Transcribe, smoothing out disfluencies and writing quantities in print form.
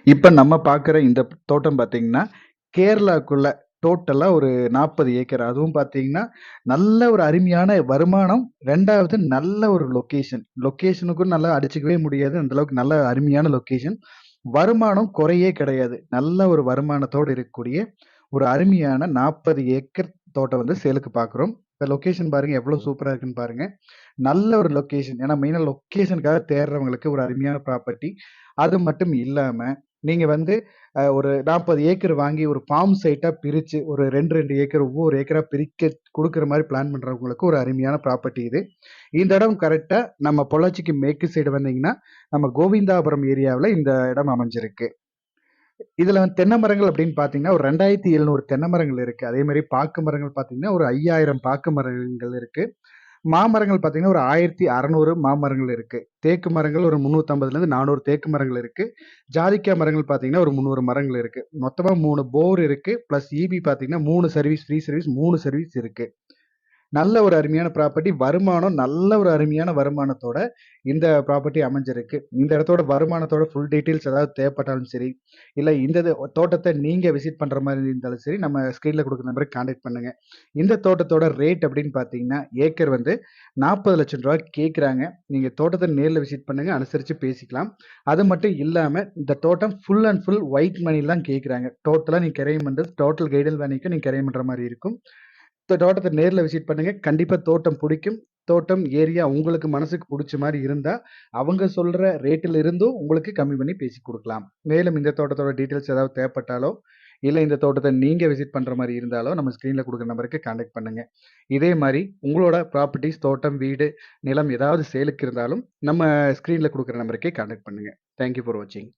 இப்ப நம்ம பார்க்குற இந்த தோட்டம் பார்த்தீங்கன்னா, கேரளாக்குள்ள டோட்டலா ஒரு 40 ஏக்கர். அதுவும் பார்த்தீங்கன்னா, நல்ல ஒரு அருமையான வருமானம். 2வது நல்ல ஒரு லொகேஷன். லொகேஷனுக்கும் நல்லா அடிச்சுக்கவே முடியாது. அந்த அளவுக்கு நல்ல அருமையான லொகேஷன். வருமானம் குறையே கிடையாது. நல்ல ஒரு வருமானத்தோடு இருக்கக்கூடிய ஒரு அருமையான 40 ஏக்கர் தோட்டம் வந்து சேலுக்கு பார்க்குறோம். இந்த லொகேஷன் பாருங்க எவ்வளோ சூப்பரா இருக்குன்னு பாருங்க. நல்ல ஒரு லொகேஷன். ஏன்னா மெயினா லொகேஷனுக்காக தேடுறவங்களுக்கு ஒரு அருமையான ப்ராப்பர்ட்டி. அது மட்டும் இல்லாம, நீங்க வந்து ஒரு 40 ஏக்கர் வாங்கி ஒரு ஃபார்ம் சைட்டா பிரிச்சு, ஒரு 2, 2 ஏக்கர் ஒவ்வொரு ஏக்கரா பிரிக்க குடுக்குற மாரி பிளான் பண்றவங்களுக்கு ஒரு அருமையான ப்ராப்பர்ட்டி இது. இந்த இடம் கரெக்ட்டா நம்ம பொள்ளாச்சிக்கு மேற்கு சைடு வந்தீங்கன்னா, நம்ம கோவிந்தாபுரம் ஏரியாவுல இந்த இடம் அமைஞ்சிருக்கு. இதுல வந்து தென்னை மரங்கள் அப்படின்னு பார்த்தீங்கன்னா, ஒரு 2700 தென்னை மரங்கள் இருக்கு. அதே மாரி பாக்கு மரங்கள் பார்த்தீங்கன்னா, ஒரு 5000 பாக்கு மரங்கள் இருக்கு. மாமரங்கள் பார்த்தீங்கன்னா, ஒரு 1600 மாமரங்கள் இருக்கு. தேக்கு மரங்கள் ஒரு 350லேருந்து 400 தேக்கு மரங்கள் இருக்கு. ஜாதிக்காய் மரங்கள் பார்த்தீங்கன்னா, ஒரு 300 மரங்கள் இருக்கு. மொத்தமா 3 போர் இருக்கு. பிளஸ் ஈபி பார்த்தீங்கன்னா, 3 சர்வீஸ், ஃப்ரீ சர்வீஸ் 3 சர்வீஸ் இருக்கு. நல்ல ஒரு அருமையான ப்ராப்பர்ட்டி. வருமானம் நல்ல ஒரு அருமையான வருமானத்தோட இந்த ப்ராப்பர்ட்டி அமைஞ்சிருக்கு. இந்த இடத்தோட வருமானத்தோட ஃபுல் டீட்டெயில்ஸ் ஏதாவது தேவைப்பட்டாலும் சரி, இல்ல இந்த தோட்டத்த நீங்க விசிட் பண்ற மாரி இருந்தாலும் சரி, நம்ம ஸ்க்ரீன்ல குடுக்குற நம்பருக்கு கான்டாக்ட் பண்ணுங்க. இந்த தோட்டத்தோட ரேட் அப்படின்னு பார்த்தீங்கன்னா, ஏக்கர் வந்து ரூ. 40,00,000 கேட்குறாங்க. நீங்க தோட்டத்த நேர்ல விசிட் பண்ணுங்க. அனுசரிச்சு பேசிக்கலாம். அது மட்டும் இல்லாம இந்த தோட்டம் ஃபுல் அண்ட் ஃபுல் ஒயிட் மணில தான் கேட்குறாங்க. டோட்டலா நீங்க கிரையம் பண்றது டோட்டல் கைடல் வேலைக்கு நீங்க கிரையம் பண்ற மாரி இருக்கும். தோட்டத்த நேர்ல விசிட் பண்ணுங்க. கண்டிப்பா தோட்டம் புடிக்கும். தோட்டம், ஏரியா உங்களுக்கு மனசுக்கு புடிச்ச மாரி இருந்தா, அவங்க சொல்ற ரேட்டில இருந்தும் உங்களுக்கு கம்மி பண்ணி பேசி குடுக்கலாம். மேலும் இந்த தோட்டத்தோட டீட்டெயில்ஸ் ஏதாவது தேவைப்பட்டாலோ, இல்ல இந்த தோட்டத்த நீங்க விசிட் பண்ற மாரி இருந்தாலோ, நம்ம ஸ்க்ரீன்ல குடுக்குற நம்பருக்கு கான்டாக்ட் பண்ணுங்க. இதே மாரி உங்களோட ப்ராப்பர்ட்டீஸ், தோட்டம், வீடு, நிலம் ஏதாவது சேலுக்கு இருந்தாலும், நம்ம ஸ்க்ரீன்ல குடுக்குற நம்பருக்கே கான்டாக்ட் பண்ணுங்க. தேங்க் யூ ஃபார் வாட்சிங்.